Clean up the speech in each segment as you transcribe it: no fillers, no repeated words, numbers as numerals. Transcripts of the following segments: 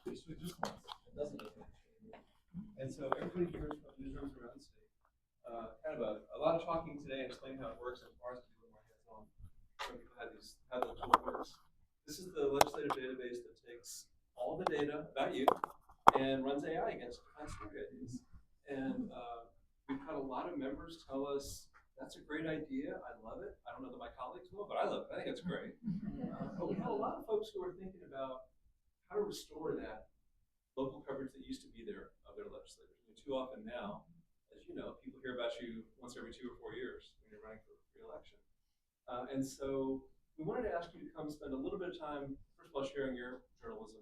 It doesn't look like it. And so everybody hears from newsrooms around the state. Kind of a lot of talking today and explaining how it works, and ours to be a little more hands-on. Some people how the tool works. This is the legislative database that takes all the data about you and runs AI against it to find story ideas. And we've had a lot of members tell us, that's a great idea, I love it. I don't know that my colleagues will, but I love it, I think it's great. But we have a lot of folks who are thinking about how to restore that local coverage that used to be there of their legislators. I mean, too often now, as you know, people hear about you once every 2 or 4 years when you're running for re-election. And so we wanted to ask you to come spend a little bit of time, first of all, sharing your journalism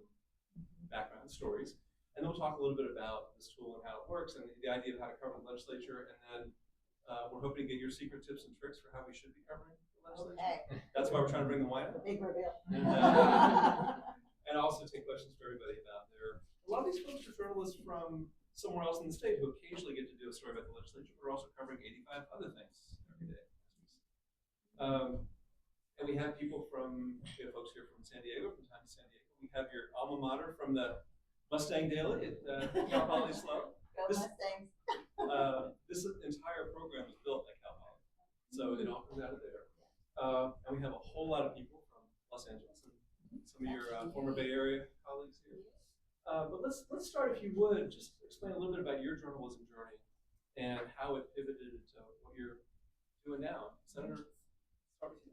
background stories, and then we'll talk a little bit about this tool and how it works and the idea of how to cover the legislature, and then we're hoping to get your secret tips and tricks for how we should be covering the legislature. Okay. That's why we're trying to bring the wine up. Big reveal. And also take questions for everybody about a lot of these folks are journalists from somewhere else in the state who occasionally get to do a story about the legislature, but are also covering 85 other things every day. And we have people we have folks here from San Diego, from time to San Diego. We have your alma mater from the Mustang Daily at Cal Poly Slow. Go Mustangs. This entire program is built at Cal Poly, so it all comes out of there. And we have a whole lot of people from Los Angeles and some of your former Bay Area colleagues here. But let's start, if you would, just explain a little bit about your journalism journey and how it pivoted to what you're doing now. Senator, start with you.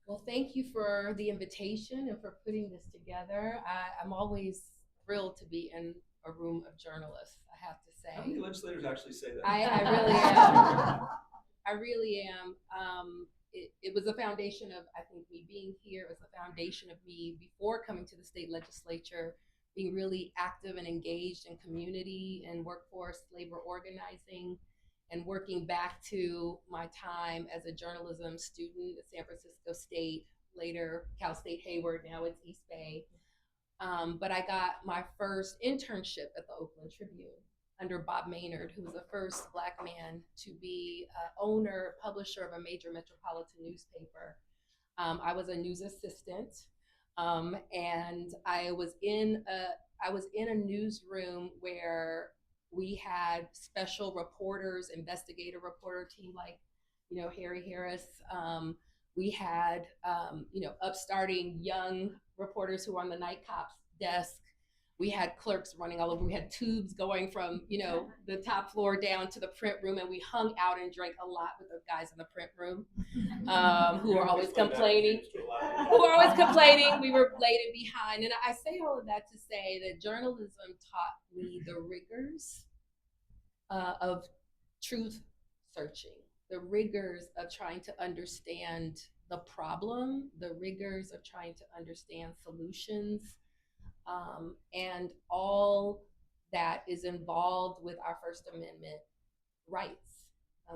Well, thank you for the invitation and for putting this together. I'm always thrilled to be in a room of journalists, I have to say. How many legislators actually say that? I really am. I really am. It was a foundation of, I think, me being here. It was a foundation of me before coming to the state legislature, being really active and engaged in community and workforce labor organizing, and working back to my time as a journalism student at San Francisco State, later Cal State Hayward, now it's East Bay. But I got my first internship at the Oakland Tribune under Bob Maynard, who was the first Black man to be owner, publisher of a major metropolitan newspaper. I was a news assistant, and I was in a newsroom where we had special reporters, investigative reporter team like, Harry Harris. We had, upstarting young reporters who were on the night cops desk. We had clerks running all over. We had tubes going from, the top floor down to the print room, and we hung out and drank a lot with the guys in the print room, who were always complaining. We were late and behind. And I say all of that to say that journalism taught me the rigors of truth searching, the rigors of trying to understand the problem, the rigors of trying to understand solutions, and all that is involved with our First Amendment rights,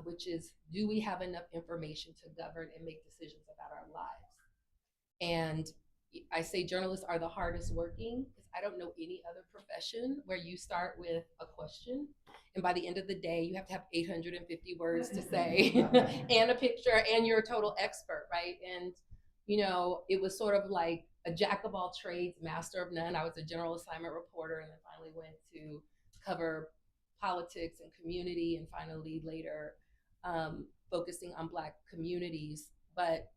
which is, do we have enough information to govern and make decisions about our lives? And I say journalists are the hardest working, because I don't know any other profession where you start with a question, and by the end of the day, you have to have 850 words to say, and a picture, and you're a total expert, right? And, it was sort of like a jack of all trades, master of none. I was a general assignment reporter, and then finally went to cover politics and community, and finally later focusing on Black communities. But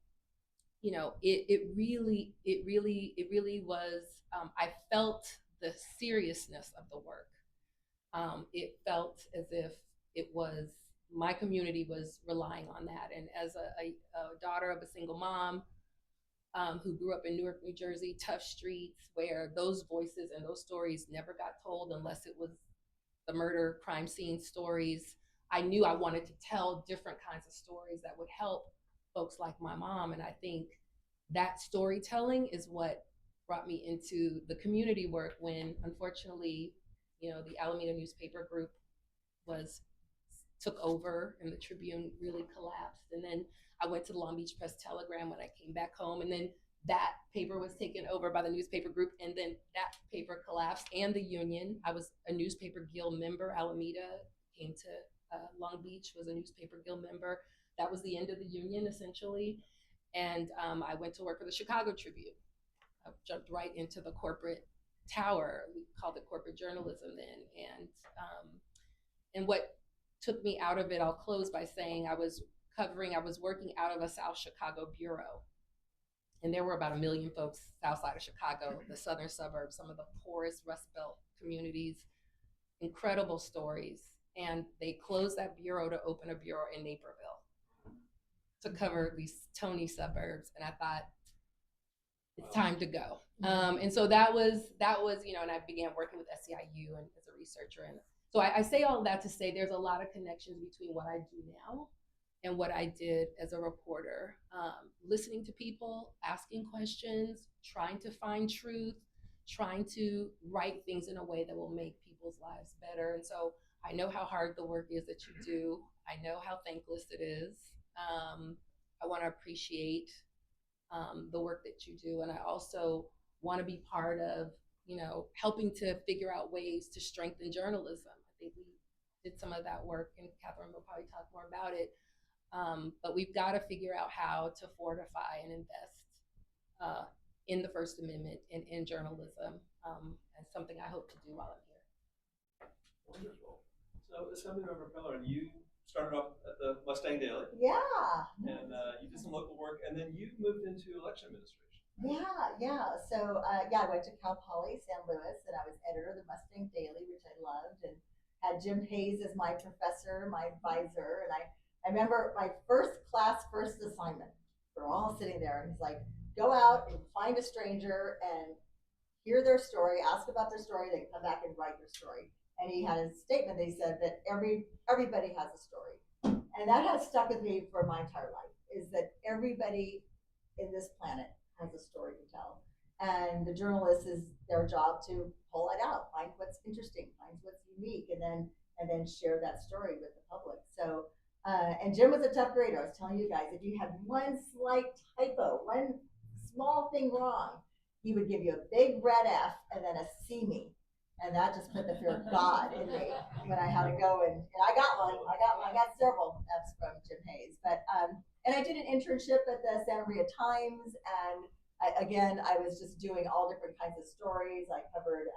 it really was, I felt the seriousness of the work. It felt as if my community was relying on that. And as a daughter of a single mom who grew up in Newark, New Jersey, tough streets, where those voices and those stories never got told unless it was the murder crime scene stories, I knew I wanted to tell different kinds of stories that would help folks like my mom. And I think that storytelling is what brought me into the community work when, unfortunately, the Alameda newspaper group took over and the Tribune really collapsed. And then I went to the Long Beach Press Telegram when I came back home, and then that paper was taken over by the newspaper group, and then that paper collapsed, and the union. I was a newspaper guild member. Alameda came to Long Beach, was a newspaper guild member. That was the end of the union, essentially. And I went to work for the Chicago Tribune. I jumped right into the corporate tower. We called it corporate journalism then. And what took me out of it, I'll close by saying I was working out of a South Chicago bureau. And there were about 1 million folks south side of Chicago, the southern suburbs, some of the poorest Rust Belt communities, incredible stories. And they closed that bureau to open a bureau in Naperville to cover these Tony suburbs. And I thought, it's time to go. And so that was, and I began working with SEIU and as a researcher. And so I say all that to say there's a lot of connections between what I do now and what I did as a reporter, listening to people, asking questions, trying to find truth, trying to write things in a way that will make people's lives better. And so I know how hard the work is that you do. I know how thankless it is. I want to appreciate the work that you do. And I also want to be part of, helping to figure out ways to strengthen journalism. I think we did some of that work, and Catherine will probably talk more about it. But we've got to figure out how to fortify and invest in the First Amendment and in journalism, and something I hope to do while I'm here. Wonderful. So, Assemblymember Pellerin, you started off at the Mustang Daily. Yeah. And you did some local work, and then you moved into election administration. Yeah. So, I went to Cal Poly San Luis, and I was editor of the Mustang Daily, which I loved, and had Jim Hayes as my professor, my advisor. And I remember my first assignment. We're all sitting there, and he's like, go out and find a stranger and hear their story, ask about their story, then come back and write your story. And he had a statement that he said that everybody has a story. And that has stuck with me for my entire life, is that everybody in this planet has a story to tell. And the journalist is their job to pull it out, find what's interesting, find what's unique, and then share that story with the public. So, and Jim was a tough grader. I was telling you guys, if you had one slight typo, one small thing wrong, he would give you a big red F and then a see me. And that just put the fear of God in me when I had to go and I got one. I got several F's from Jim Hayes. But and I did an internship at the Santa Maria Times, and I was just doing all different kinds of stories. I covered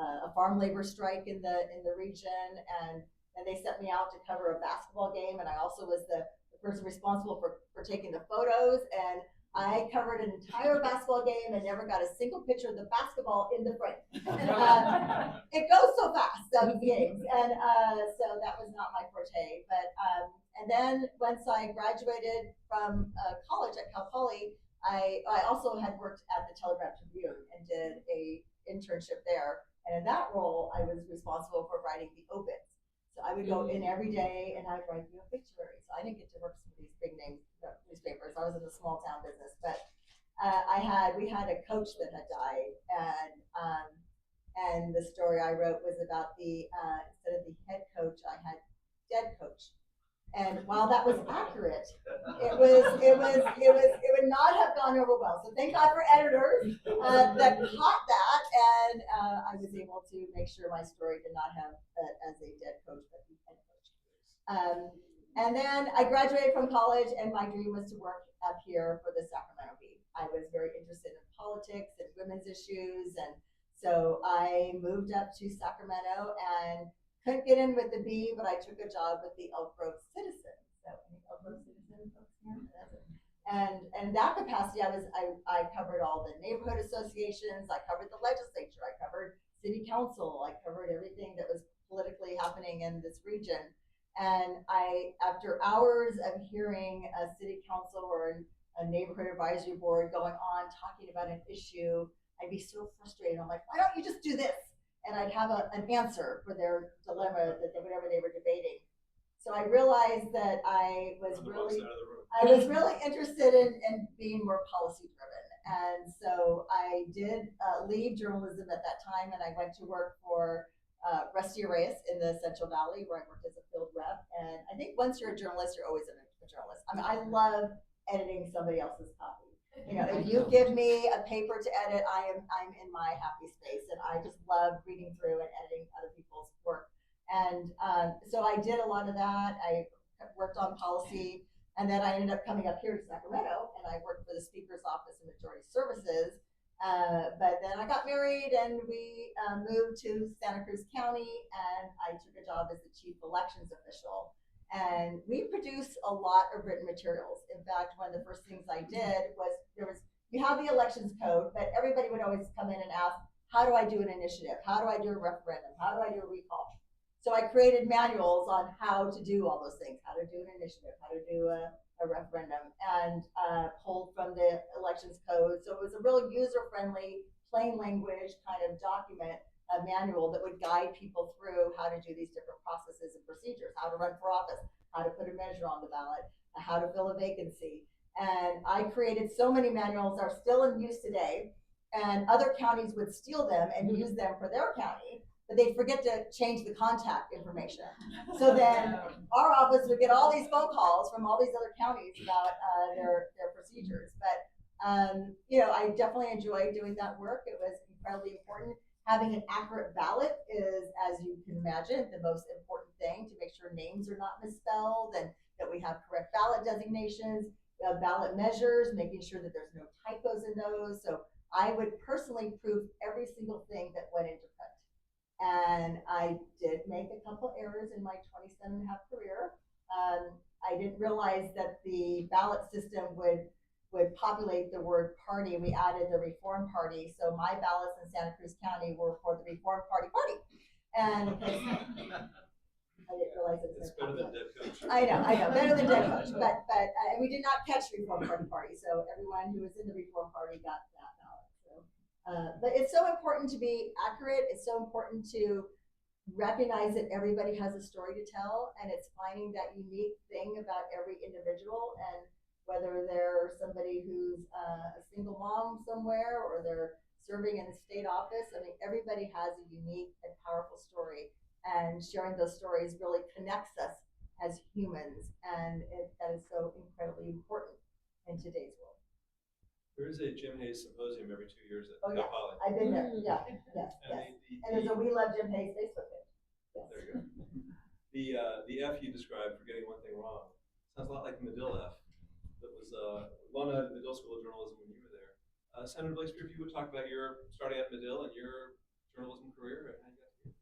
a farm labor strike in the region, and they sent me out to cover a basketball game, and I also was the person responsible for taking the photos. And I covered an entire basketball game and never got a single picture of the basketball in the frame. It goes so fast, some games. And so that was not my forte. But and then once I graduated from college at Cal Poly, I also had worked at the Telegram-Tribune and did a internship there. And in that role, I was responsible for writing the obits. So I would go in every day and I would write the obituary. So I didn't get to work some of these big name newspapers. I was in the small town business, but we had a coach that had died, and the story I wrote was about the instead of the head coach, I had dead coach. And while that was accurate, it would not have gone over well. So thank God for editors that caught that, and I was able to make sure my story did not have as a dead coach, but the head coach. And then I graduated from college, and my dream was to work up here for the Sacramento Bee. I was very interested in politics and women's issues, and so I moved up to Sacramento and couldn't get in with the Bee, but I took a job with the Elk Grove Citizen. So Elk Grove Citizen folks here, that's it. And in that capacity, I covered all the neighborhood associations, I covered the legislature, I covered city council, I covered everything that was politically happening in this region. And after hours of hearing a city council or a neighborhood advisory board going on talking about an issue, I'd be so frustrated. I'm like, why don't you just do this? And I'd have an answer for their dilemma whatever they were debating. So I realized that I was really interested in being more policy driven. And so I did leave journalism at that time, and I went to work for Rusty Reyes in the Central Valley, where I worked as a field rep. And I think once you're a journalist, you're always a journalist. I mean, I love editing somebody else's copy. If you give me a paper to edit, I'm in my happy space, and I just love reading through and editing other people's work. And so I did a lot of that. I worked on policy, and then I ended up coming up here to Sacramento, and I worked for the Speaker's Office and Majority Services. But then I got married and we moved to Santa Cruz County, and I took a job as the chief elections official. And we produced a lot of written materials. In fact, one of the first things I did was you have the elections code, but everybody would always come in and ask, how do I do an initiative? How do I do a referendum? How do I do a recall? So I created manuals on how to do all those things, how to do an initiative, how to do a referendum, and pulled from the elections code. So it was a real user-friendly, plain language kind of document, a manual that would guide people through how to do these different processes and procedures, how to run for office, how to put a measure on the ballot, how to fill a vacancy. And I created so many manuals that are still in use today, and other counties would steal them and use them for their county, but they'd forget to change the contact information. So then our office would get all these phone calls from all these other counties about their procedures. But I definitely enjoyed doing that work. It was incredibly important. Having an accurate ballot is, as you can imagine, the most important thing, to make sure names are not misspelled and that we have correct ballot designations, ballot measures, making sure that there's no typos in those. So I would personally prove every single thing that went into print. And I did make a couple errors in my 27 and a half career. I didn't realize that the ballot system would populate the word party. We added the Reform Party. So my ballots in Santa Cruz County were for the Reform Party. And I didn't realize it was better than Dead Coach. I know, better than Dead Coach. But we did not catch Reform Party. So everyone who was in the Reform Party got that ballot. So, but it's so important to be accurate. It's so important to recognize that everybody has a story to tell, and it's finding that unique thing about every individual, and whether they're somebody who's a single mom somewhere or they're serving in a state office. I mean, everybody has a unique and powerful story, and sharing those stories really connects us as humans, and that is so incredibly important in today's world. There is a Jim Hayes symposium every 2 years at Cal Poly. I've been there. Yeah, yes. And there's a We Love Jim Hayes Facebook page. Yes. There you go. The F you described for getting one thing wrong sounds a lot like the Medill F. That was Lon at the Medill School of Journalism when you were there. Senator Blakespear, if you would talk about your starting at Medill and your journalism career and how you got here.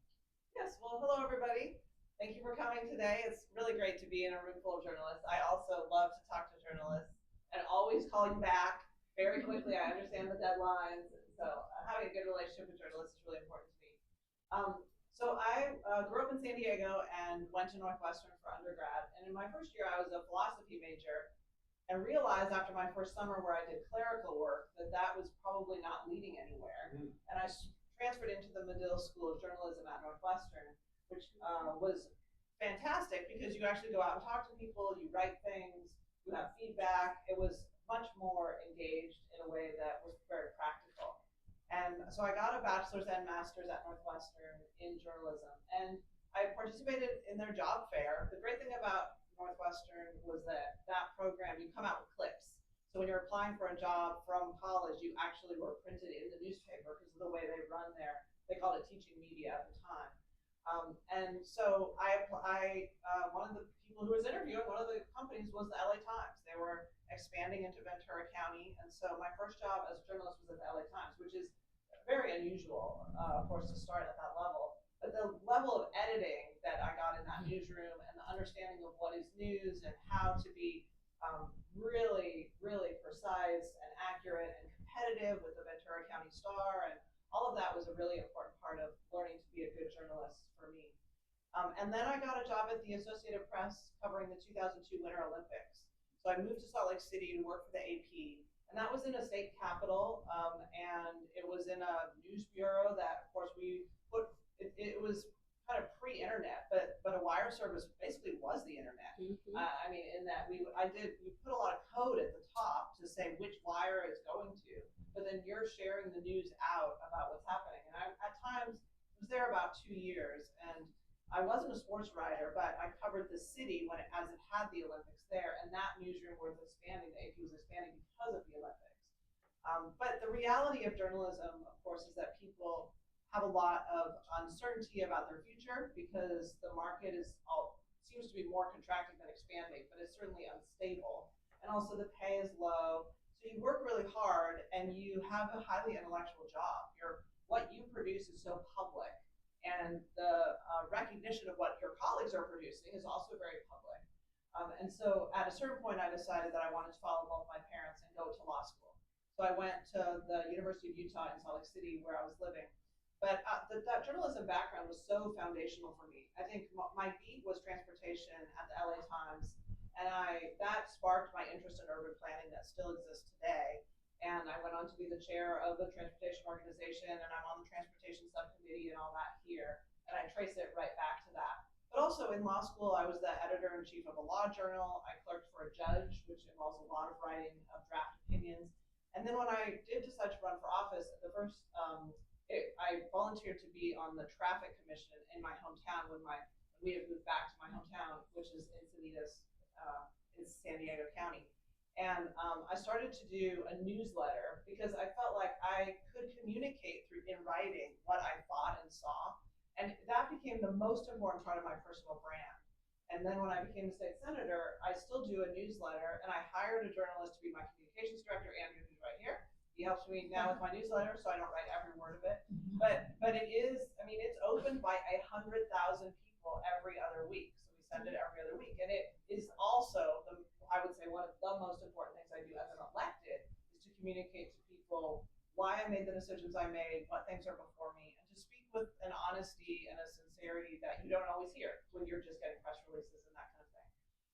Yes, well, hello everybody. Thank you for coming today. It's really great to be in a room full of journalists. I also love to talk to journalists and always call you back very quickly. I understand the deadlines, so having a good relationship with journalists is really important to me. So I grew up in San Diego and went to Northwestern for undergrad. And in my first year, I was a philosophy major, and realized after my first summer where I did clerical work that was probably not leading anywhere. And I transferred into the Medill School of Journalism at Northwestern, which was fantastic because you actually go out and talk to people, you write things, you have feedback. It was much more engaged in a way that was very practical. And so I got a bachelor's and master's at Northwestern in journalism, and I participated in their job fair. The great thing about Northwestern was that program, you come out with clips. So when you're applying for a job from college, you actually were printed in the newspaper because of the way they run they called it teaching media at the time. And so one of the people who was interviewing, one of the companies was the LA Times. They were expanding into Ventura County. And so my first job as a journalist was at the LA Times, which is very unusual, of course, to start at that level. But the level of editing that I got in that newsroom and the understanding of what is news and how to be really, really precise and accurate and competitive with the Ventura County Star, and all of that was a really important part of learning to be a good journalist for me. And then I got a job at the Associated Press covering the 2002 Winter Olympics. So I moved to Salt Lake City to work for the AP, and that was in a state capitol, and it was in a news bureau that, of course, we put. It was kind of pre-internet, but a wire service basically was the internet. I mean, in that we put a lot of code at the top to say which wire it's going to, but then you're sharing the news out about what's happening. And I, at times, was there about 2 years, and I wasn't a sports writer, but I covered the city as it had the Olympics there, and that newsroom was expanding. The AP was expanding because of the Olympics. But the reality of journalism, of course, is that people have a lot of uncertainty about their future because the market seems to be more contracting than expanding, but it's certainly unstable. And also the pay is low. So So you work really hard and you have a highly intellectual job. What you produce is so public, and the recognition of what your colleagues are producing is also very public. And so at a certain point, I decided that I wanted to follow both my parents and go to law school. So I went to the University of Utah in Salt Lake City, where I was living. But that journalism background was so foundational for me. I think my beat was transportation at the LA Times, and that sparked my interest in urban planning that still exists today. And I went on to be the chair of the transportation organization, and I'm on the transportation subcommittee and all that here. And I trace it right back to that. But also in law school, I was the editor-in-chief of a law journal. I clerked for a judge, which involves a lot of writing of draft opinions. And then when I did decide to run for office, I volunteered to be on the traffic commission in my hometown when we had moved back to my hometown, which is Encinitas, in San Diego County. And I started to do a newsletter because I felt like I could communicate in writing what I thought and saw. And that became the most important part of my personal brand. And then when I became a state senator, I still do a newsletter, and I hired a journalist to be my communications director, Andrew, who's right here. He helps me now with my newsletter, so I don't write every word of it. But it is, I mean, it's opened by 100,000 people every other week. So we send it every other week. And it is also, I would say, one of the most important things I do as an elected is to communicate to people why I made the decisions I made, what things are before me, and to speak with an honesty and a sincerity that you don't always hear when you're just getting press releases and that kind of thing.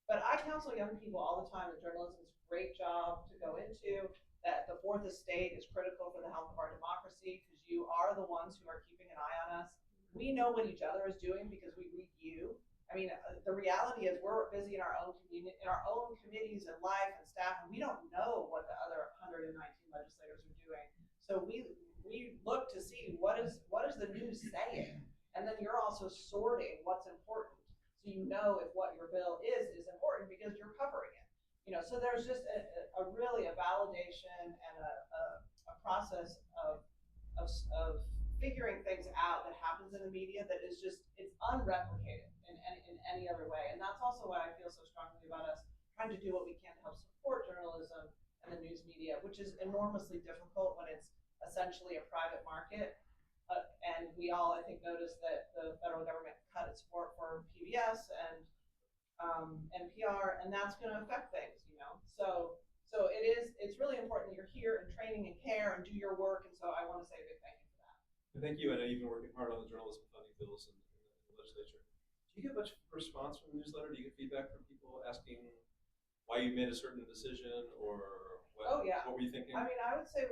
But I counsel young people all the time that journalism is a great job to go into, that the fourth estate is critical for the health of our democracy, because you are the ones who are keeping an eye on us. We know what each other is doing because we read you. I mean, the reality is we're busy in our own community, in our own committees and life and staff, and we don't know what the other 119 legislators are doing. So we look to see what is the news saying, and then you're also sorting what's important, so you know if what your bill is important because you're covering it. You know, so there's just a really a validation and a process of figuring things out that happens in the media that is just, it's unreplicated in any other way. And that's also why I feel so strongly about us trying to do what we can to help support journalism and the news media, which is enormously difficult when it's essentially a private market. And we all, I think, noticed that the federal government cut its support for PBS and NPR, and that's going to affect things, you know. So it's really important that you're here and training and care and do your work. And so I want to say a big thank you for that. And thank you. I know you've been working hard on the journalism funding bills in the legislature. Do you get much response from the newsletter? Do you get feedback from people asking why you made a certain decision, or what were you thinking? I mean, I would say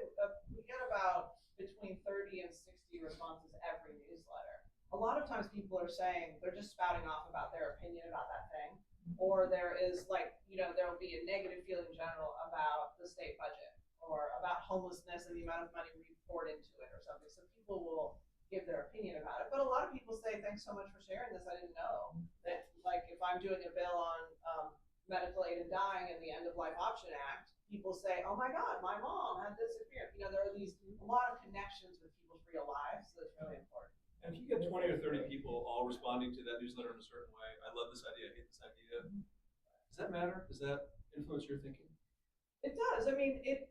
we get about between 30 and 60 responses every newsletter. A lot of times people are saying, they're just spouting off about their opinion about that thing. Or there is like, you know, there will be a negative feeling in general about the state budget or about homelessness and the amount of money we poured into it or something. So people will give their opinion about it. But a lot of people say, thanks so much for sharing this. I didn't know that, like, if I'm doing a bill on medical aid and dying and the End of Life Option Act, people say, oh my God, my mom had this experience. You know, there are a lot of connections with people's real lives. So it's really important. And if you get 20 or 30 people all responding to that newsletter in a certain way, I love this idea, I hate this idea. Does that matter? Does that influence your thinking? It does. I mean, it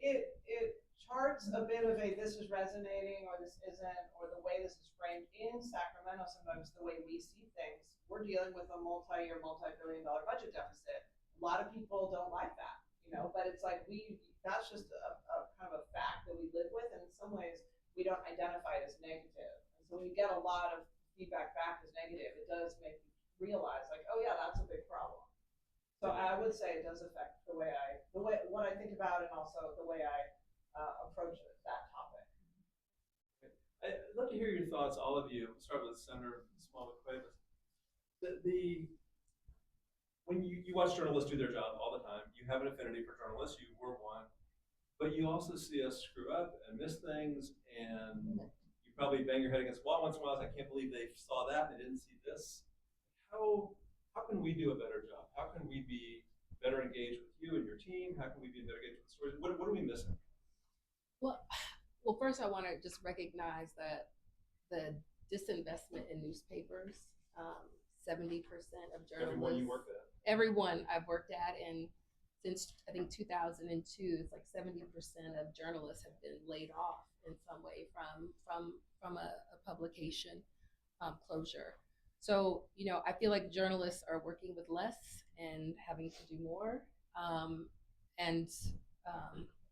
charts a bit of a this is resonating or this isn't, or the way this is framed in Sacramento. Sometimes the way we see things, we're dealing with a multi-year, multi-billion-dollar budget deficit. A lot of people don't like that, you know, but it's like that's just a kind of a fact that we live with, and in some ways we don't identify it as negative. So when you get a lot of feedback back as negative, it does make you realize, like, oh yeah, that's a big problem. So I would say it does affect what I think about, and also the way I approach that topic. I'd love to hear your thoughts, all of you. We'll start with Senator Smallwood-Cuevas. When you watch journalists do their job all the time, you have an affinity for journalists. You were one, but you also see us screw up and miss things, and probably bang your head against the wall once in a while. I can't believe they saw that and they didn't see this. How can we do a better job? How can we be better engaged with you and your team? How can we be better engaged with the stories? What are we missing? Well, first I want to just recognize that the disinvestment in newspapers, 70% of journalists. Everyone you worked at. Everyone I've worked at, and since I think 2002, it's like 70% of journalists have been laid off in some way from a publication closure. So, you know, I feel like journalists are working with less and having to do more, and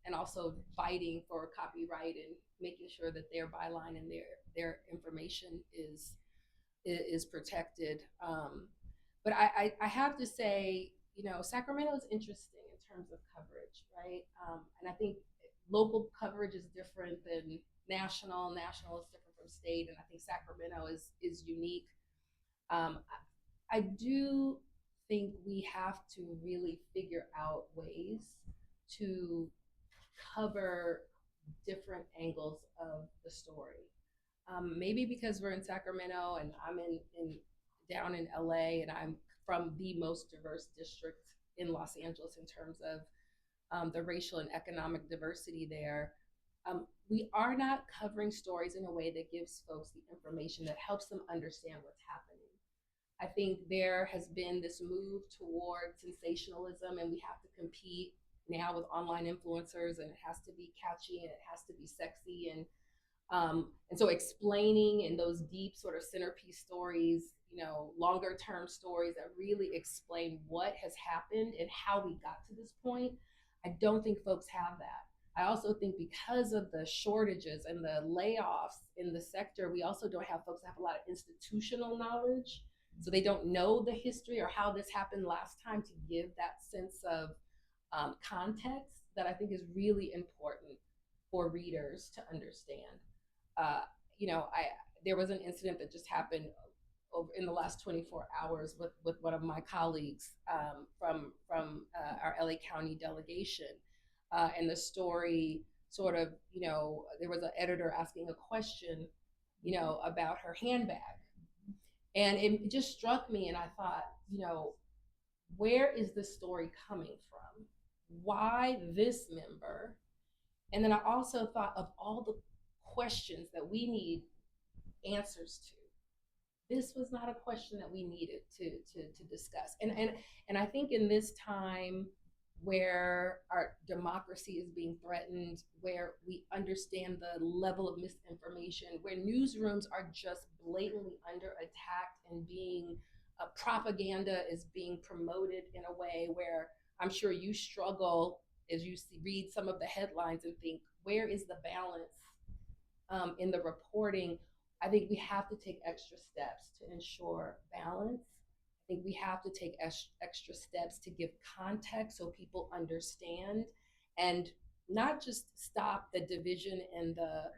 and also fighting for copyright and making sure that their byline and their information is protected. But I have to say, you know, Sacramento is interesting in terms of coverage, right? And I think local coverage is different than national. National is different from state, and I think Sacramento is unique. I do think we have to really figure out ways to cover different angles of the story. Maybe because we're in Sacramento and I'm in down in LA, and I'm from the most diverse district in Los Angeles in terms of the racial and economic diversity there. We are not covering stories in a way that gives folks the information that helps them understand what's happening. I think there has been this move toward sensationalism, and we have to compete now with online influencers, and it has to be catchy and it has to be sexy, and so explaining in those deep sort of centerpiece stories, you know, longer term stories that really explain what has happened and how we got to this point. I don't think folks have that. I also think because of the shortages and the layoffs in the sector, we also don't have folks that have a lot of institutional knowledge. So they don't know the history or how this happened last time to give that sense of context that I think is really important for readers to understand. You know, there was an incident that just happened over in the last 24 hours with one of my colleagues from our LA County delegation, and the story sort of, you know, there was an editor asking a question, you know, about her handbag, and it just struck me, and I thought, you know, where is this story coming from? Why this member? And then I also thought of all the questions that we need answers to. This was not a question that we needed to discuss. And I think in this time where our democracy is being threatened, where we understand the level of misinformation, where newsrooms are just blatantly under attack and being propaganda is being promoted in a way where I'm sure you struggle as you read some of the headlines and think, where is the balance in the reporting? I think we have to take extra steps to ensure balance. I think we have to take extra steps to give context so people understand, and not just stop the division and the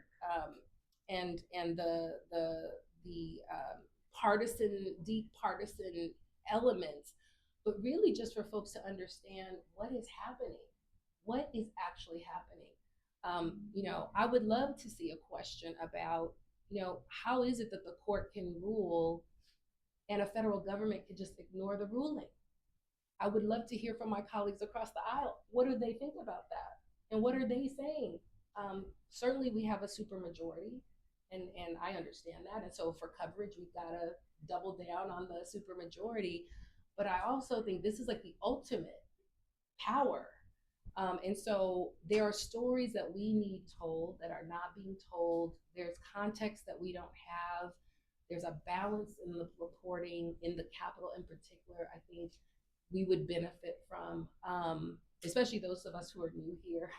deep partisan elements, but really just for folks to understand what is happening, what is actually happening. You know, I would love to see a question about, you know, how is it that the court can rule and a federal government can just ignore the ruling? I would love to hear from my colleagues across the aisle. What do they think about that? And what are they saying? Certainly we have a supermajority, and I understand that. And so for coverage, we've got to double down on the supermajority. But I also think this is like the ultimate power. And so there are stories that we need told that are not being told. There's context that we don't have. There's a balance in the reporting in the Capitol in particular. I think we would benefit from, especially those of us who are new here,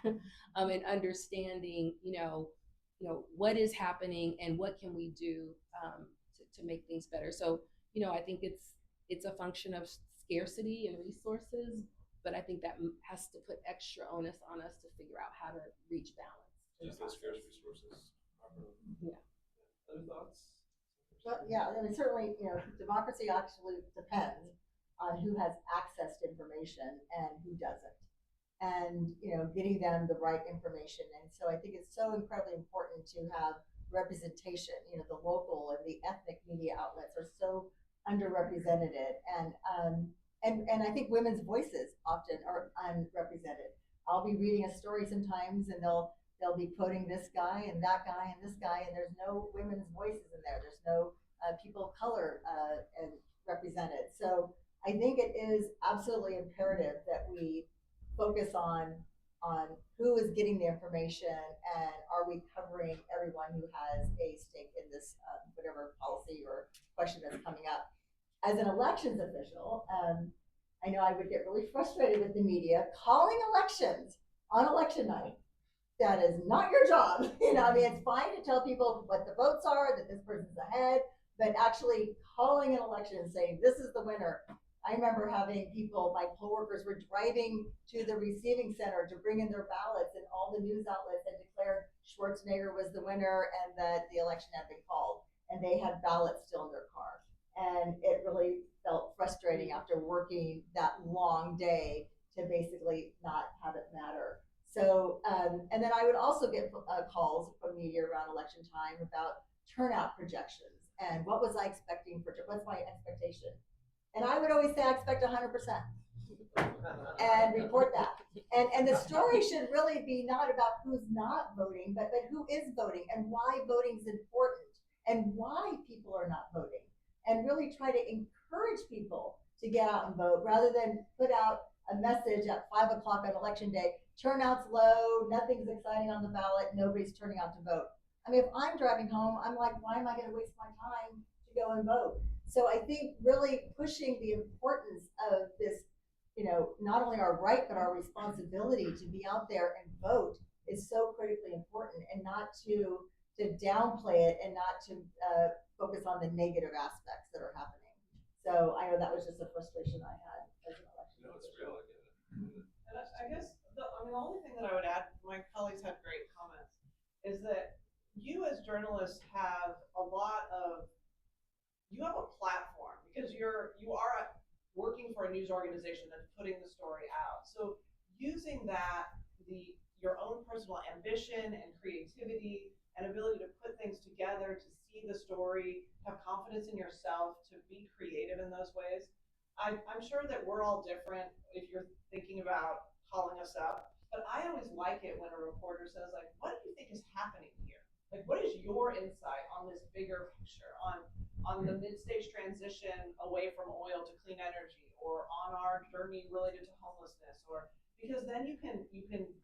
and understanding, you know, what is happening and what can we do to make things better. So, you know, I think it's a function of scarcity and resources, but I think that has to put extra onus on us to figure out how to reach balance. Just those scarce resources. Yeah. Other thoughts? But yeah, I mean, certainly, you know, democracy actually depends on who has access to information and who doesn't, and, you know, getting them the right information. And so I think it's so incredibly important to have representation. You know, the local and the ethnic media outlets are so underrepresented, and I think women's voices often are unrepresented. I'll be reading a story sometimes, and they'll be quoting this guy and that guy and this guy, and there's no women's voices in there. There's no people of color and represented. So I think it is absolutely imperative that we focus on who is getting the information and are we covering everyone who has a stake in this whatever policy or question that's coming up. As an elections official, I know I would get really frustrated with the media calling elections on election night. That is not your job. I mean, it's fine to tell people what the votes are, that this person's ahead, but actually calling an election and saying this is the winner. I remember having people, my coworkers were driving to the receiving center to bring in their ballots, and all the news outlets had declared Schwarzenegger was the winner and that the election had been called, and they had ballots still in their car. And it really felt frustrating after working that long day to basically not have it matter. So, and then I would also get calls from media around election time about turnout projections and what was I expecting what's my expectation? And I would always say I expect 100% and report that. And the story should really be not about who's not voting, but who is voting and why voting is important and why people are not voting. And really try to encourage people to get out and vote rather than put out a message at 5 o'clock on election day, turnout's low, nothing's exciting on the ballot, nobody's turning out to vote. I mean, if I'm driving home, I'm like, why am I going to waste my time to go and vote? So I think really pushing the importance of this, not only our right, but our responsibility to be out there and vote is so critically important, and not to downplay it and not to focus on the negative aspects that are happening. So I know that was just a frustration I had as an election. No, it's real. I get it. And I guess the only thing that I would add, my colleagues had great comments, is that you as journalists have you have a platform because you are working for a news organization that's putting the story out. So using that, your own personal ambition and creativity and ability to put things together, to see the story, have confidence in yourself, to be creative in those ways. I'm sure that we're all different if you're thinking about calling us up, but I always like it when a reporter says, like, what do you think is happening here? Like, what is your insight on this bigger picture, on the mid-stage transition away from oil to clean energy, or on our journey related to homelessness, or because then you can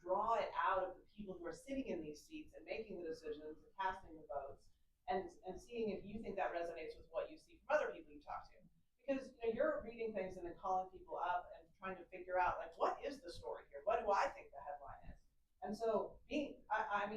draw it out of the people who are sitting in these seats and making the decisions and casting the votes, and seeing if you think that resonates with what you see from other people you talk to. Because you're reading things and then calling people up and trying to figure out, like, what is the story here? What do I think the headline is? And so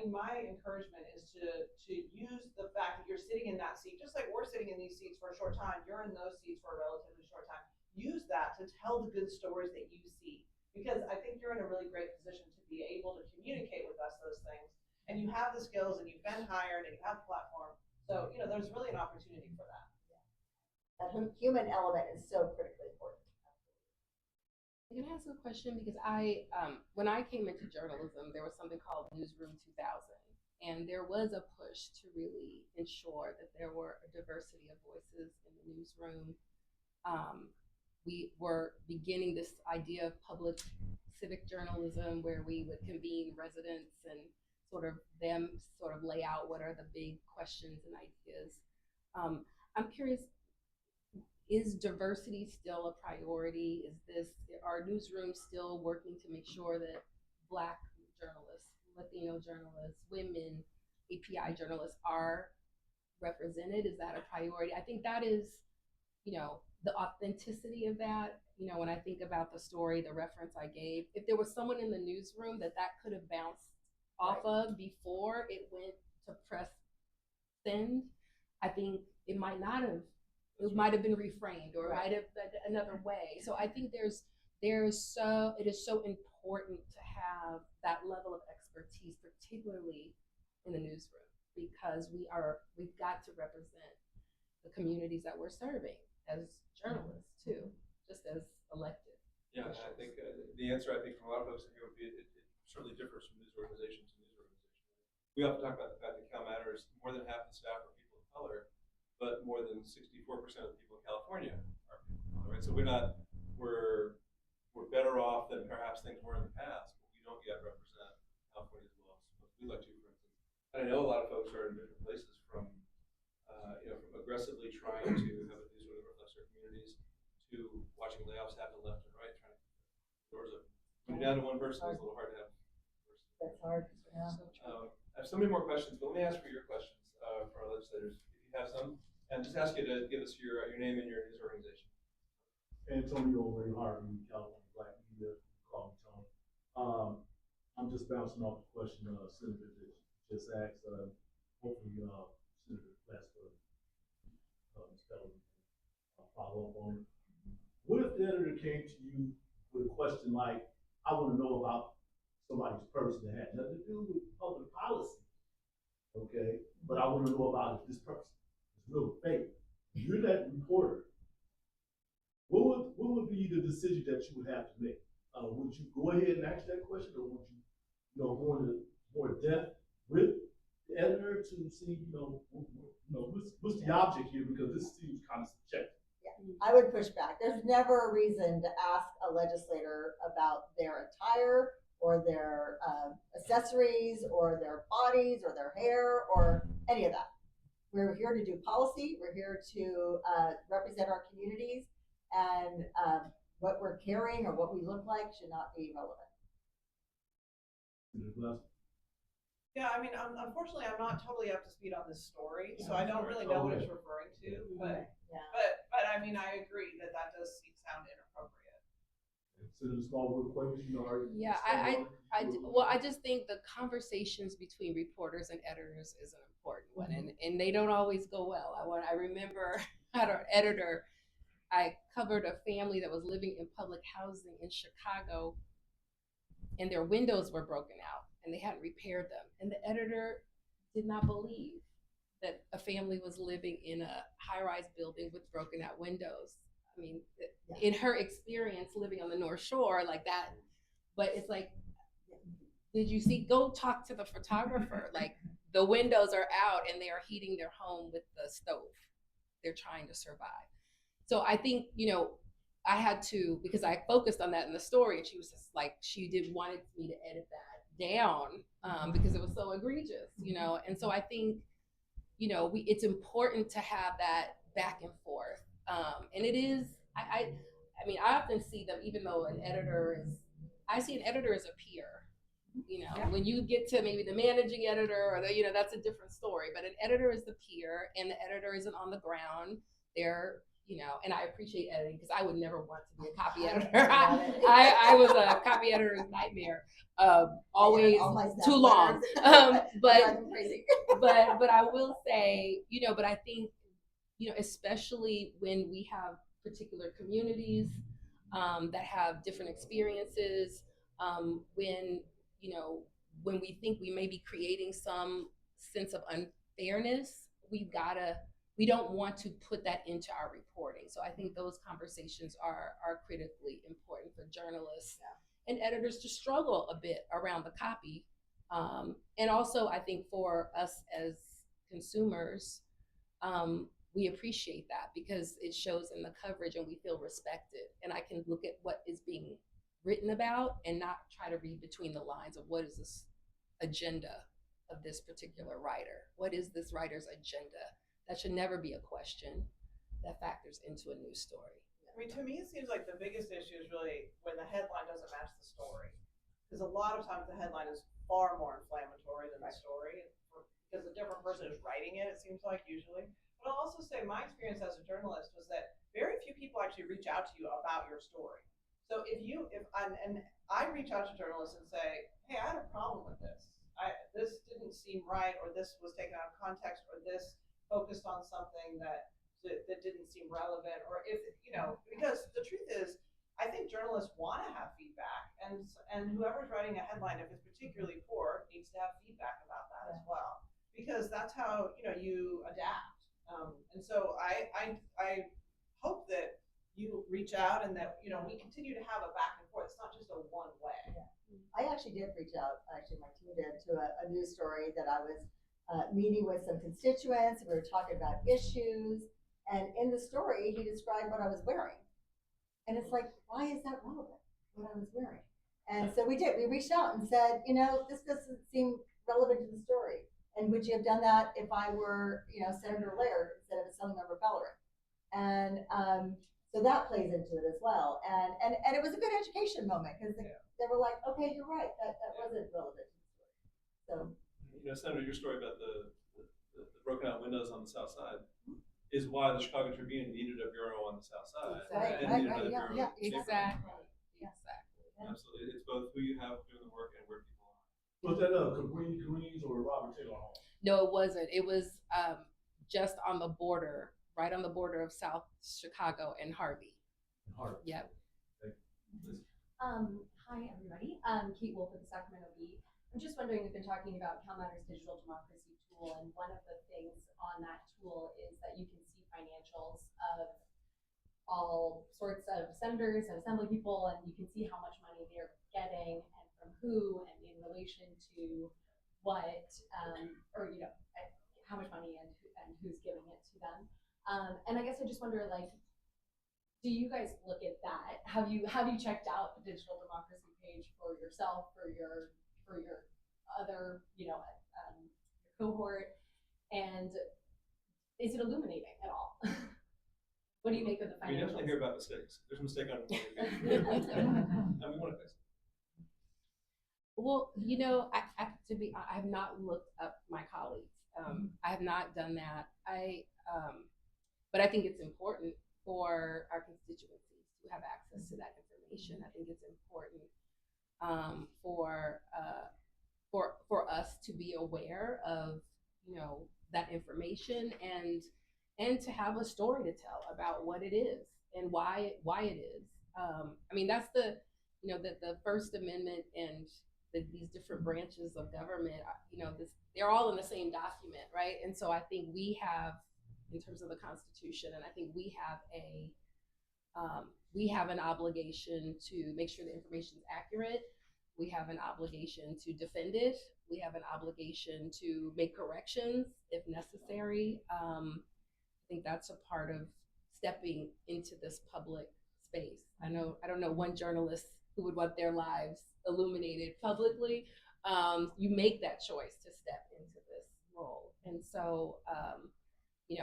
my encouragement is to use the fact that you're sitting in that seat, just like we're sitting in these seats for a short time, you're in those seats for a relatively short time. Use that to tell the good stories that you see. Because I think you're in a really great position to be able to communicate with us those things. And you have the skills and you've been hired and you have the platform. So, there's really an opportunity for that. That human element is so critically important. Can I ask a question? Because when I came into journalism, there was something called Newsroom 2000. And there was a push to really ensure that there were a diversity of voices in the newsroom. We were beginning this idea of public civic journalism, where we would convene residents and sort of lay out what are the big questions and ideas. I'm curious, is diversity still a priority? Are newsrooms still working to make sure that Black journalists, Latino journalists, women, API journalists are represented? Is that a priority? I think that is, the authenticity of that, when I think about the story, the reference I gave, if there was someone in the newsroom that could have bounced off of before it went to press send, I think it might not have. It might have been reframed, or might have been another way. So I think it is so important to have that level of expertise, particularly in the newsroom, because we've got to represent the communities that we're serving as journalists too, just as elected. Yeah, I think the answer, from a lot of folks in here would be it certainly differs from news organization to news organization. We often talk about the fact that CalMatters, more than half the staff are people of color, but more than 64% of the people in California are people of color, right? So we're better off than perhaps things were in the past, but we don't yet represent California as well as we'd like to, for instance. And I know a lot of folks are in different places, from from aggressively trying to have a newsroom that reflects their communities, to watching layoffs happen left and right, trying to keep the doors open. When you're down to one person, it's a little hard to have. That's hard, yeah. I have so many more questions, but let me ask for your questions for our legislators, if you have some, and just ask you to give us your name and your news organization. Antonio Ray Harvey, California Black Media, call me Tony. I'm just bouncing off the question Senator just asked. Hopefully, Senator Blakespear, Ms. Pellerin, follow up on it. What if the editor came to you with a question like, I want to know about somebody's person that had nothing to do with public policy, okay? But I want to know about if this person is real fake. You're that reporter. What would be the decision that you would have to make? Would you go ahead and ask that question, or would you, go into more depth with the editor to see, what's the object here? Because this seems kind of subjective. I would push back. There's never a reason to ask a legislator about their attire or their accessories or their bodies or their hair or any of that. We're here to do policy. We're here to represent our communities, and what we're carrying or what we look like should not be relevant. Yeah, I mean, unfortunately, I'm not totally up to speed on this story, so I don't really know what it's referring to. But I mean, I agree that does sound inappropriate. Senator Smallwood-Cuevas, Yeah, I just think the conversations between reporters and editors is an important one, and they don't always go well. I remember I had an editor. I covered a family that was living in public housing in Chicago, and their windows were broken out, and they hadn't repaired them. And the editor did not believe that a family was living in a high-rise building with broken out windows. I mean, in her experience living on the North Shore like that, but it's like, did you see, go talk to the photographer. Like, the windows are out and they are heating their home with the stove. They're trying to survive. So I think, I had to, because I focused on that in the story, and she was just like, wanted me to edit that down because it was so egregious, and so I think, it's important to have that back and forth. And it is, I mean, I often see them, even though I see an editor as a peer. When you get to maybe the managing editor or that's a different story, but an editor is the peer, and the editor isn't on the ground. They're, and I appreciate editing because I would never want to be a copy editor. I was a copy editor's nightmare. Always too long. But I will say, but I think, especially when we have particular communities that have different experiences, when we think we may be creating some sense of unfairness, we don't want to put that into our reporting. So I think those conversations are critically important for journalists and editors to struggle a bit around the copy. And also I think for us as consumers, we appreciate that because it shows in the coverage and we feel respected. And I can look at what is being written about and not try to read between the lines of what is this agenda of this particular writer? What is this writer's agenda? That should never be a question that factors into a news story. I mean, to me, it seems like the biggest issue is really when the headline doesn't match the story. Because a lot of times the headline is far more inflammatory than the story, because a different person is writing it, it seems like, usually. But I'll also say my experience as a journalist was that very few people actually reach out to you about your story. So if I reach out to journalists and say, hey, I had a problem with this. This didn't seem right, or this was taken out of context, or this focused on something that didn't seem relevant, or if, because the truth is, I think journalists want to have feedback, and whoever's writing a headline, if it's particularly poor, needs to have feedback about that as well, because that's how, you adapt. And so I hope that you reach out and that, we continue to have a back and forth. It's not just a one way. Yeah. I actually did reach out, my team did, to a news story that I was meeting with some constituents, and we were talking about issues, and in the story he described what I was wearing, and it's like, why is that relevant, what I was wearing? And so we reached out and said, this doesn't seem relevant to the story, and would you have done that if I were Senator Laird instead of Assemblymember Pellerin? And So that plays into it as well. And it was a good education moment because they were like, okay, you're right. That wasn't relevant to the story. So, Senator, your story about the broken out windows on the south side is why the Chicago Tribune needed a bureau on the south side. Right, and right, needed right, another yeah, bureau in the neighborhood. Exactly. Absolutely. It's both who you have doing the work and where people are. Was that Cabrini or Robert Taylor Hall? No, it wasn't. It was just on the border, right on the border of South Chicago and Harvey. Harvey. Yep. Hi, everybody. Kate Wolf with the Sacramento Bee. I'm just wondering, we've been talking about CalMatters digital democracy tool, and one of the things on that tool is that you can see financials of all sorts of senators and assembly people, and you can see how much money they're getting and from who and in relation to what, or how much money and who's giving it to them. And I guess I just wonder, like, do you guys look at that? Have you checked out the digital democracy page for yourself, for your other, your cohort, and is it illuminating at all? What do you make of the financials? We definitely hear about mistakes. There's a mistake on the page. And we want to fix it. Well, I have not looked up my colleagues. I have not done that. But I think it's important for our constituencies to have access to that information. I think it's important for us to be aware of that information and to have a story to tell about what it is and why it is. I mean, that's the First Amendment and these different branches of government. They're all in the same document, right? And so I think we have, in terms of the Constitution, and I think we have an obligation to make sure the information is accurate. We have an obligation to defend it. We have an obligation to make corrections if necessary. I think that's a part of stepping into this public space. I don't know one journalist who would want their lives illuminated publicly. You make that choice to step into this role. And so,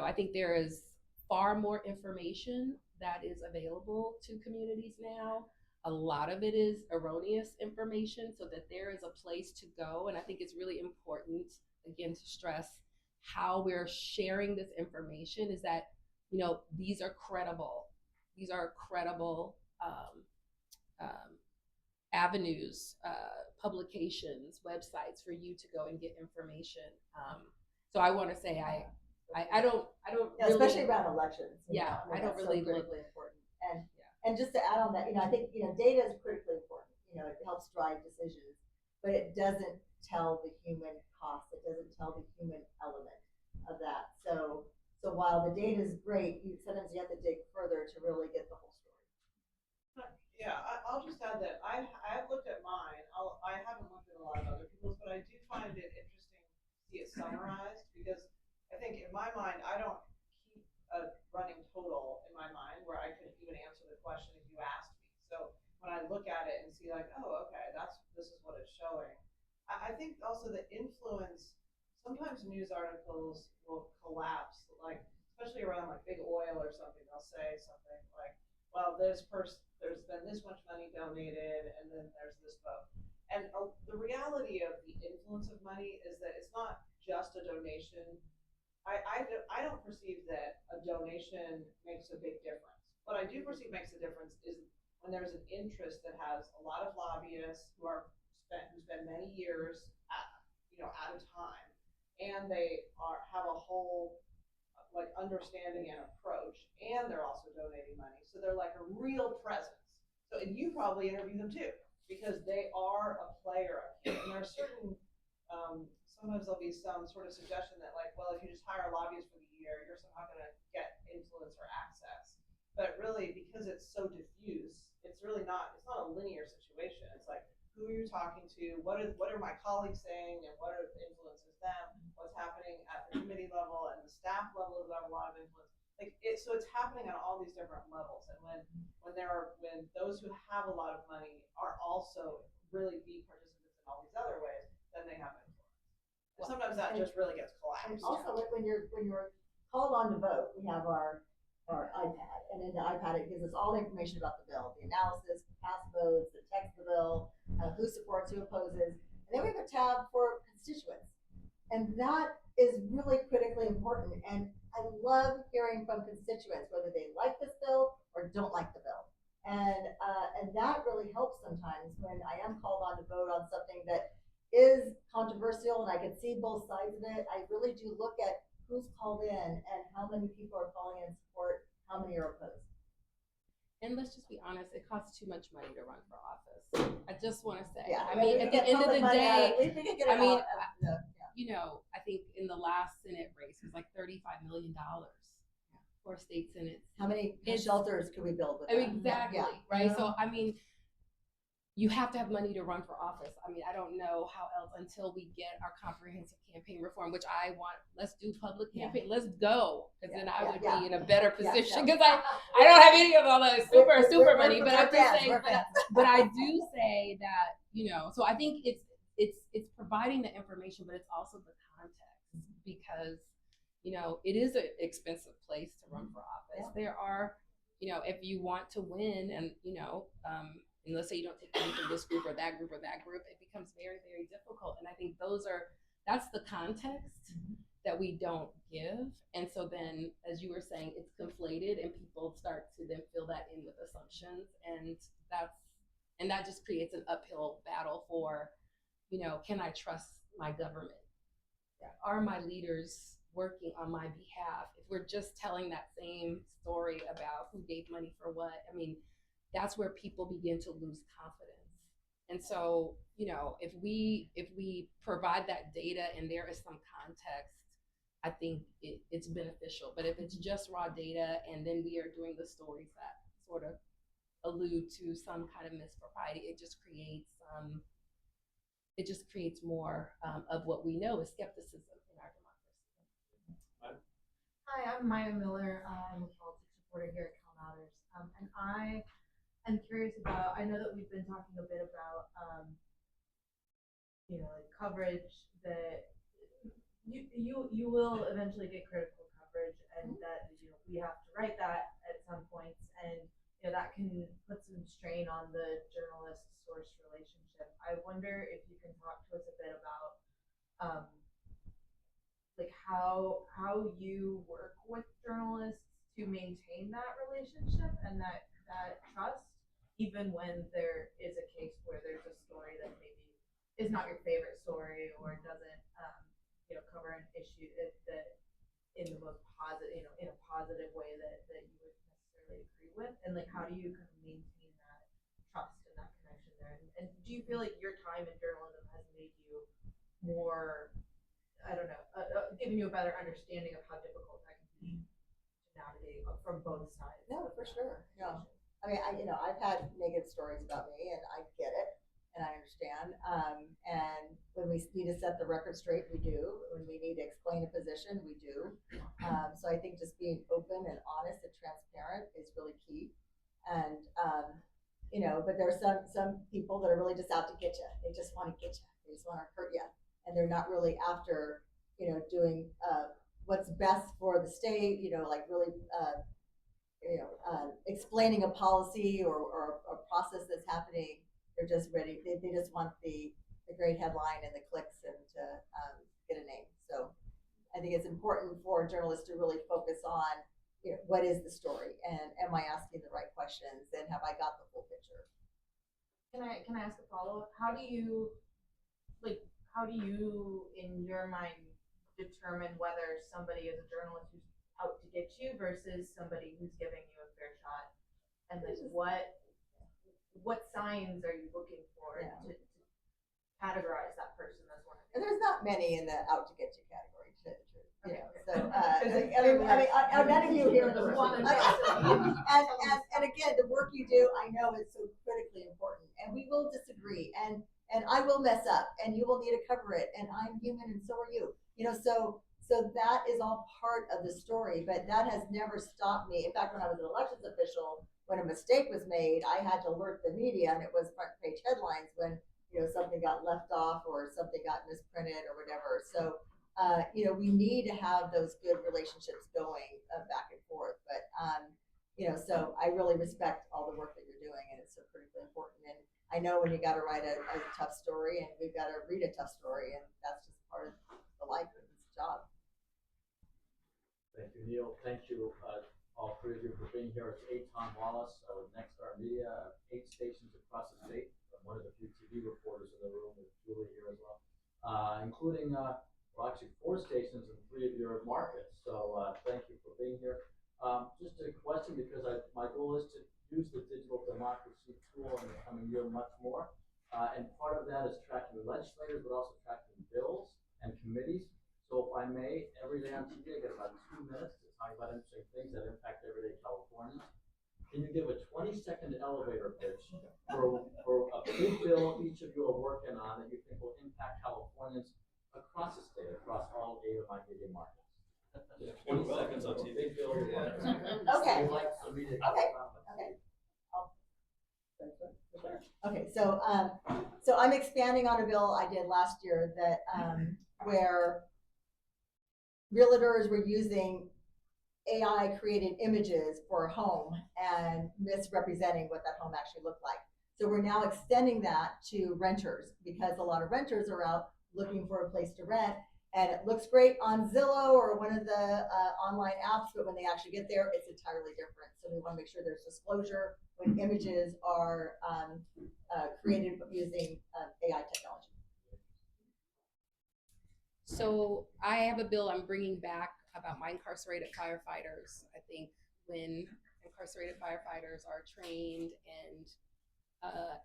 I think there is far more information that is available to communities now. A lot of it is erroneous information, so that there is a place to go. And I think it's really important, again, to stress how we're sharing this information is that, these are credible. These are credible avenues, publications, websites for you to go and get information. So I want to say I don't really, especially around elections. I don't that's really so critically important. And just to add on that, I think data is critically important. It helps drive decisions, but it doesn't tell the human cost. It doesn't tell the human element of that. So while the data is great, sometimes you have to dig further to really get the whole story. Yeah, I'll just add that I've looked at mine. I haven't looked at a lot of other people's, but I do find it interesting to see it summarized, because I think in my mind, I don't keep a running total in my mind where I could even answer the question if you asked me. So when I look at it and see like, oh, okay, this is what it's showing. I think also the influence, sometimes news articles will collapse, like especially around like big oil or something. They'll say something like, well, there's been this much money donated, and then there's this vote. And the reality of the influence of money is that it's not just a donation. I don't perceive that a donation makes a big difference. What I do perceive makes a difference is when there's an interest that has a lot of lobbyists who spend many years at a time, and they have a whole like understanding and approach, and they're also donating money, so they're like a real presence. So, and you probably interview them too, because they are a player up here. And there are certain, sometimes there'll be some sort of suggestion that like, well, if you just hire a lobbyist for the year, you're somehow going to get influence or access. But really, because it's so diffuse, it's not a linear situation. It's like, who are you talking to? What are my colleagues saying, and what influences them? What's happening at the committee level and the staff level who have a lot of influence? So it's happening on all these different levels. And when those who have a lot of money are also really be participants in all these other ways, then they have influence. And sometimes that just really gets collapsed. And also, when you're called on to vote, we have our or iPad. And in the iPad, it gives us all the information about the bill, the analysis, past votes, the text of the bill, who supports, who opposes. And then we have a tab for constituents. And that is really critically important. And I love hearing from constituents, whether they like this bill or don't like the bill. And that really helps sometimes when I am called on to vote on something that is controversial and I can see both sides of it. I really do look at who's called in and how many people are calling in support, how many are opposed. And let's just be honest, it costs too much money to run for office. I just want to say, Yeah, I mean, at the end of the day, I mean, you know, I think in the last Senate race, it was like $35 million for state senates. How many shelters could we build with that? Exactly, right? So, I mean, you have to have money to run for office. I mean, I don't know how else until we get our comprehensive campaign reform, which I want. Let's do public campaign. Let's go, because then I would be in a better position. Because I don't have any of all that super money, but I'm just saying. But I do say that, you know. So I think it's providing the information, but it's also the context, because, you know, it is an expensive place to run for office. There are, you know, if you want to win, and you know. And let's say you don't take money from this group or that group, it becomes very, very difficult. And I think that's the context that we don't give. And so then, as you were saying, it's conflated and people start to then fill that in with assumptions. And that just creates an uphill battle for, you know, can I trust my government? Are my leaders working on my behalf? If we're just telling that same story about who gave money for what, I mean, that's where people begin to lose confidence. And so, you know, if we provide that data and there is some context, I think it's beneficial. But if it's just raw data and then we are doing the stories that sort of allude to some kind of mispropriety, it just creates more of what we know is skepticism in our democracy. Hi, I'm Maya Miller. I'm a politics reporter here at CalMatters. And I'm curious about, I know that we've been talking a bit about, you know, like coverage that you will eventually get critical coverage, and that, you know, we have to write that at some points, and, you know, that can put some strain on the journalist-source relationship. I wonder if you can talk to us a bit about, like how you work with journalists to maintain that relationship and that trust, even when there is a case where there's a story that maybe is not your favorite story or doesn't, you know, cover an issue that in the most positive, you know, in a positive way that you would necessarily agree with, and like how do you kind of maintain that trust and that connection there? And do you feel like your time in journalism has made you more, I don't know, giving you a better understanding of how difficult that can be to navigate from both sides? No, for sure. No. I mean, I've had negative stories about me, and I get it, and I understand. And when we need to set the record straight, we do. When we need to explain a position, we do. So I think just being open and honest and transparent is really key. And you know, but there are some people that are really just out to get you. They just want to get you. They just want to hurt you, and they're not really after, you know, doing what's best for the state. You know, like really. Explaining a policy or a process that's happening, they're just ready. They just want the great headline and the clicks and to get a name. So I think it's important for journalists to really focus on, you know, what is the story and am I asking the right questions and have I got the full picture? Can I ask a follow-up? How do you in your mind determine whether somebody is a journalist who's out to get you versus somebody who's giving you a fair shot, and then what signs are you looking for to categorize that person as one of you? And there's not many in the out to get you category, you know. So none of you here in the room. And again, the work you do, I know, is so critically important, and we will disagree, and I will mess up, and you will need to cover it, and I'm human, and so are you. You know, so that is all part of the story, but that has never stopped me. In fact, when I was an elections official, when a mistake was made, I had to alert the media, and it was front page headlines when, you know, something got left off or something got misprinted or whatever. So, you know, we need to have those good relationships going back and forth. But So I really respect all the work that you're doing, and it's so critically important. And I know when you got to write a tough story, and we've got to read a tough story, and that's just part of the life of this job. Thank you, Neil. Thank you, all three of you for being here. It's Tom Wallace with Nexstar Media, 8 stations across the state. I'm one of the few TV reporters in the room with Julie here as well, including, actually 4 stations in 3 of your markets. So thank you for being here. Just a question, because my goal is to use the digital democracy tool in the coming year much more. And part of that is tracking legislators, but also tracking bills and committees. So if I may, every day on TV, I get about 2 minutes to talk about interesting things that impact everyday Californians. Can you give a 20-second elevator pitch for a big bill each of you are working on that you think will impact Californians across the state, across all 8 of my media markets? 20 seconds on TV. Big bill. Okay. Okay, so I'm expanding on a bill I did last year that where realtors were using AI created images for a home and misrepresenting what that home actually looked like. So we're now extending that to renters, because a lot of renters are out looking for a place to rent, and it looks great on Zillow or one of the online apps, but when they actually get there, it's entirely different. So we want to make sure there's disclosure when images are created using AI technology. So I have a bill I'm bringing back about my incarcerated firefighters. I think when incarcerated firefighters are trained and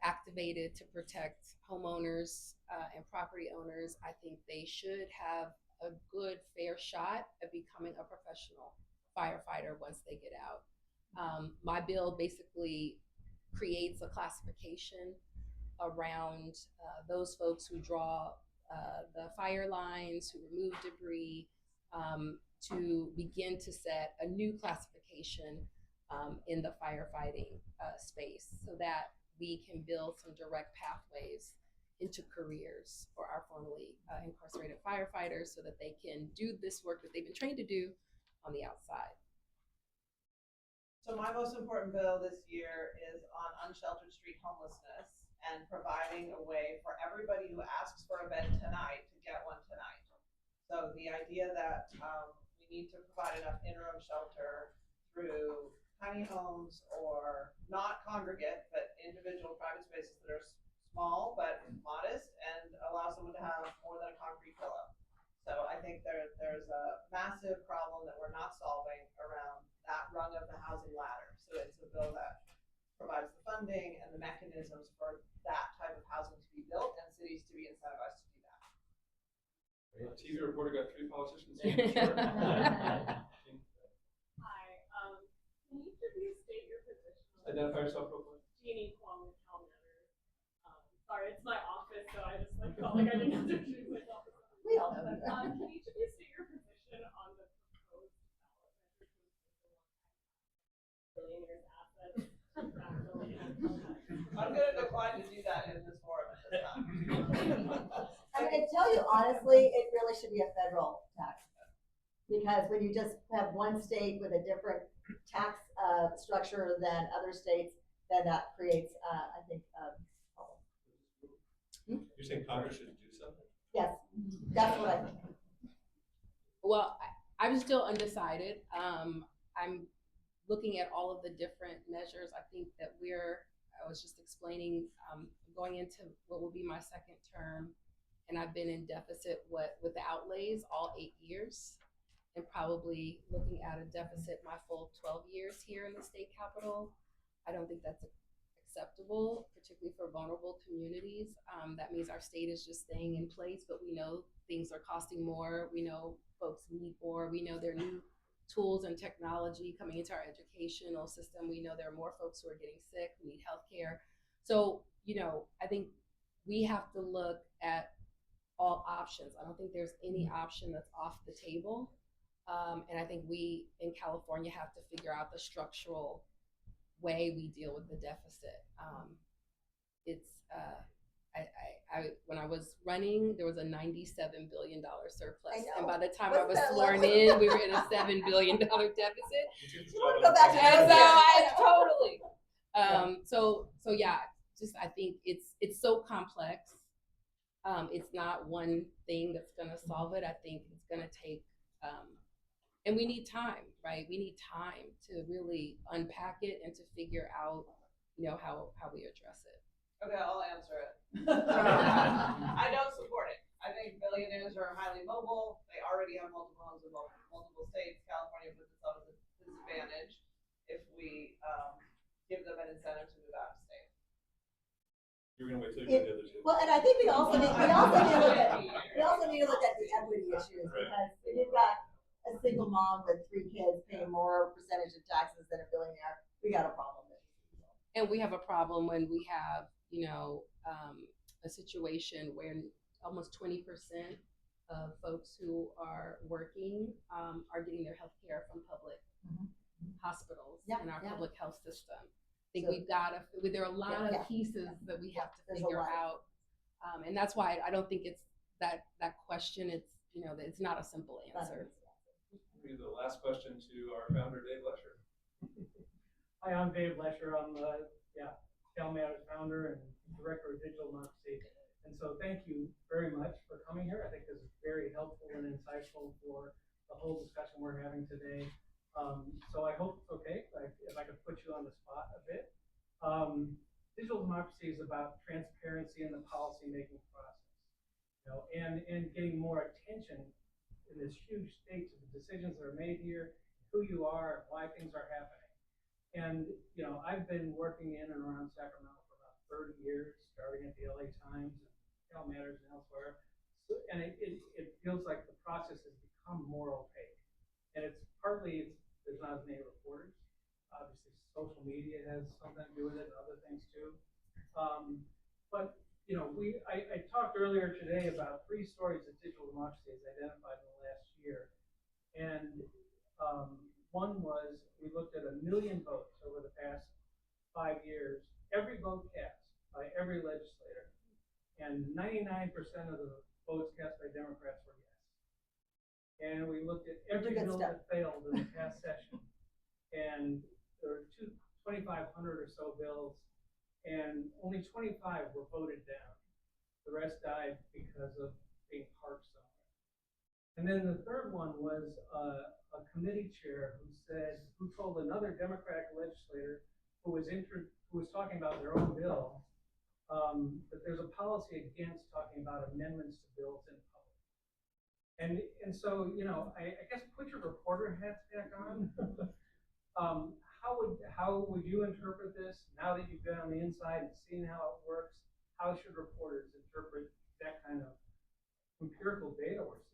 activated to protect homeowners and property owners, I think they should have a good, fair shot at becoming a professional firefighter once they get out. My bill basically creates a classification around those folks who draw the fire lines, who remove debris, to begin to set a new classification in the firefighting space, so that we can build some direct pathways into careers for our formerly incarcerated firefighters, so that they can do this work that they've been trained to do on the outside. So my most important bill this year is on unsheltered street homelessness and providing a way for everybody who asks for a bed tonight to get one tonight. So the idea that we need to provide enough interim shelter through tiny homes, or not congregate, but individual private spaces that are small but modest and allow someone to have more than a concrete pillow. So I think there's a massive problem that we're not solving around that rung of the housing ladder. So it's a bill that provides the funding and the mechanisms for that type of housing to be built and cities to be incentivized to do that. TV reporter got 3 politicians. Hi, can each of you state your position? Identify yourself real quick. Jeannie Kwong with CalMatters. Sorry, it's my office, so I just felt like I didn't have to introduce myself. We all know that. Can each of you state your position on the proposed development between billionaires' assets? I'm going to decline to do that in this forum at this time. I mean, to tell you honestly, it really should be a federal tax, because when you just have one state with a different tax structure than other states, then that creates, I think, problem. You're saying Congress should do something? Yes, that's what I think. Well, I'm still undecided. I'm looking at all of the different measures. I think that I was just explaining, going into what will be my 2nd term, and I've been in deficit with the outlays all 8 years, and probably looking at a deficit my full 12 years here in the state capitol. I don't think that's acceptable, particularly for vulnerable communities. That means our state is just staying in place, but we know things are costing more. We know folks need more. We know there are new tools and technology coming into our educational system. We know there are more folks who are getting sick, who need healthcare. So, I think we have to look at all options. I don't think there's any option that's off the table. And I think we in California have to figure out the structural way we deal with the deficit. when I was running, there was a $97 billion surplus, I know. and by the time I Wasn't was that sworn lovely? in, we were in a $7 billion deficit. You want to go back to And so that? I totally. So yeah, just I think it's so complex. It's not one thing that's gonna solve it. I think it's gonna take, and we need time, right? We need time to really unpack it and to figure out, how we address it. Okay, I'll answer it. I don't support it. I think billionaires are highly mobile. They already have multiple homes in multiple states. California puts itself at a disadvantage if we give them an incentive to move out of state. You're gonna wait till you get the other two. Well, and I think we also need to look at the equity issues, because if you've got a single mom with 3 kids paying more percentage of taxes than a billionaire, we got a problem there. And we have a problem when we have, a situation where almost 20% of folks who are working are getting their health care from public hospitals in our public health system. I think there are a lot of pieces that we have to figure out. And that's why I don't think it's that question, it's not a simple answer. Maybe the last question to our founder, Dave Lesher. Hi, I'm Dave Lesher. I'm the CalMatters founder and director of digital democracy. And so thank you very much for coming here. I think this is very helpful and insightful for the whole discussion we're having today. So I hope it's okay if I could put you on the spot a bit. Digital democracy is about transparency in the policymaking process, and getting more attention in this huge state to the decisions that are made here, who you are, why things are happening. And, I've been working in and around Sacramento for about 30 years, starting at the LA Times, and CalMatters and elsewhere. So, and it feels like the process has become more opaque. And it's partly, there's not as many reporters. Obviously, social media has something to do with it and other things too. But, I talked earlier today about 3 stories that digital democracy has identified in the last year. And one was, we looked at 1 million votes over the past 5 years, every vote cast by every legislator, and 99% of the votes cast by Democrats were yes. And we looked at every bill that failed in the past session, and there were 2,500 or so bills, and only 25 were voted down. The rest died because of being parked somewhere. And then the third one was a committee chair who told another Democratic legislator who was talking about their own bill that there's a policy against talking about amendments to bills in public. And so, I guess put your reporter hats back on. How would you interpret this now that you've been on the inside and seen how it works? How should reporters interpret that kind of empirical data we're seeing?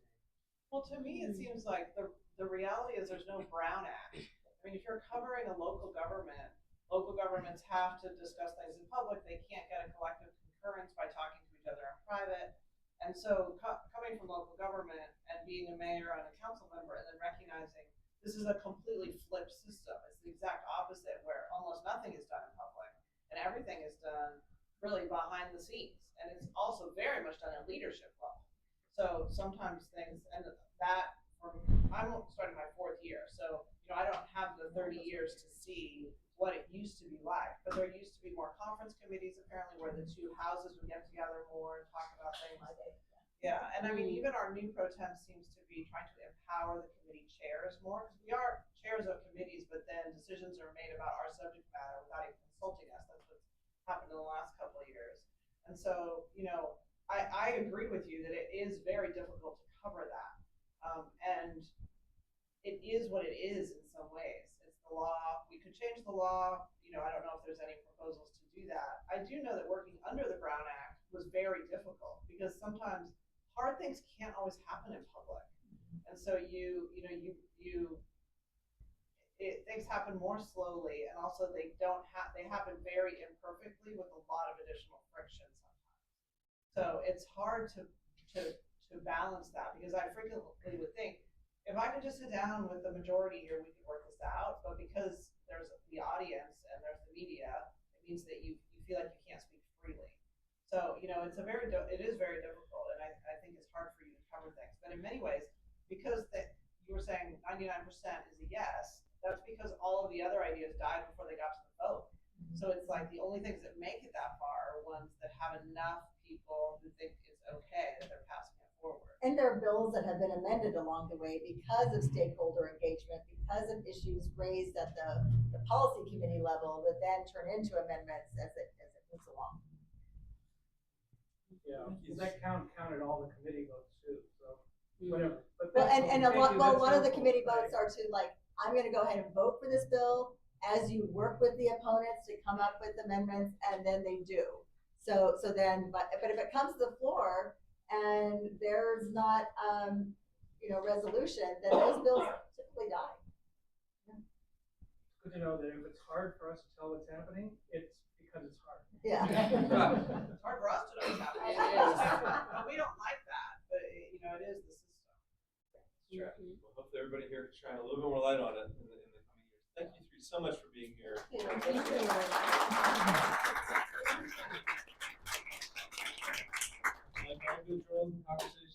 Well, to me, it seems like the reality is there's no Brown Act. I mean, if you're covering a local governments have to discuss things in public. They can't get a collective concurrence by talking to each other in private. And so coming from local government and being a mayor and a council member and then recognizing this is a completely flipped system. It's the exact opposite, where almost nothing is done in public and everything is done really behind the scenes. And it's also very much done at leadership level. So sometimes things, and that, I'm starting my 4th year, so I don't have the 30 years to see what it used to be like, but there used to be more conference committees apparently where the 2 houses would get together more and talk about things. Yeah, and I mean, even our new pro tem seems to be trying to empower the committee chairs more, because we are chairs of committees, but then decisions are made about our subject matter without even consulting us. That's what's happened in the last couple of years. And so, I agree with you that it is very difficult to cover that. And it is what it is in some ways. It's the law. We could change the law. I don't know if there's any proposals to do that. I do know that working under the Brown Act was very difficult because sometimes hard things can't always happen in public. And so things happen more slowly, and also they happen very imperfectly with a lot of additional friction sometimes. So it's hard to balance that, because I frequently would think, if I could just sit down with the majority here, we could work this out. But because there's the audience and there's the media, it means that you feel like you can't speak freely. So, it's it is very difficult, and I think it's hard for you to cover things. But in many ways, because you were saying 99% is a yes, that's because all of the other ideas died before they got to the vote. So it's like the only things that make it that far are ones that have enough people who think it's okay that they're passing it forward. And there are bills that have been amended along the way because of stakeholder engagement, because of issues raised at the policy committee level that then turn into amendments as it moves along. Yeah, that counted all the committee votes too, so whatever. But Well, thank and you, a lot, that's well, one of the helpful, committee right? votes are to like, I'm gonna go ahead and vote for this bill as you work with the opponents to come up with amendments, and then they do. So then, but if it comes to the floor and there's not, resolution, then those bills typically die. It's good to know that if it's hard for us to tell what's happening, it's because it's hard. Yeah. It's hard for us to know what's happening. It is. We don't like that, but it is the system. Sure. Well, hopefully everybody here can shine a little bit more light on it in the coming years. Thank you three so much for being here. Thank you. Like, good conversation.